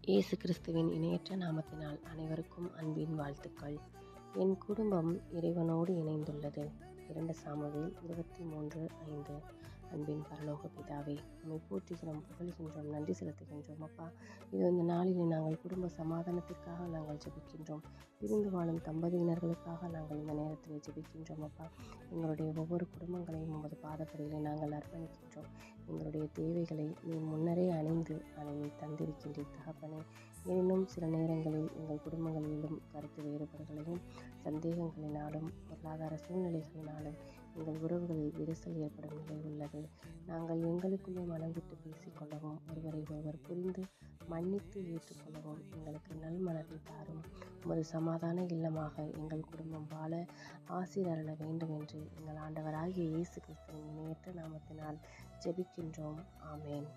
இயேசு கிறிஸ்துவின் இணையற்ற நாமத்தினால் அனைவருக்கும் அன்பின் வாழ்த்துக்கள். என் குடும்பம் இறைவனோடு இணைந்துள்ளது. 2 சாமுவேல் 23:5. அன்பின் பரலோக பிதாவே, உம்மை போற்றுகிறோம், புகழ்கின்றோம், நன்றி செலுத்துகின்றோம் அப்பா. இது இந்த நாளிலே நாங்கள் குடும்ப சமாதானத்திற்காக நாங்கள் ஜெபிக்கின்றோம். பிரிந்து வாழும் தம்பதியினர்களுக்காக நாங்கள் இந்த நேரத்தில் ஜெபிக்கின்றோம் அப்பா. எங்களுடைய ஒவ்வொரு குடும்பங்களையும் உமது பாதப்படியிலே நாங்கள் அர்ப்பணிக்கின்றோம். எங்களுடைய தேவைகளை நீ முன்னரே அணிந்து அதை நீ தந்திருக்கின்றீர் தகப்பனே. எனினும் சில நேரங்களில் எங்கள் குடும்பங்களிலும் கருத்து வேறுபாடுகளையும் சந்தேகங்களினாலும் பொருளாதார சூழ்நிலைகளினாலும் எங்கள் உறவுகளில் விரிசல் ஏற்படும் நிலை உள்ளது. நாங்கள் எங்களுக்குள்ளே மனம் விட்டு பேசிக்கொள்ளவும் ஒருவரை ஒருவர் புரிந்து மன்னித்து ஏற்றுக்கொள்ளவும் எங்களுக்கு நல் மனதை தாரும். உமது சமாதான இல்லமாக எங்கள் குடும்பம் வாழ ஆசீர் அருள வேண்டும் என்று எங்கள் ஆண்டவராகிய இயேசு கிறிஸ்துவின் இணையற்ற நாமத்தினால் ஜெபிக்கின்றோம். ஆமேன்.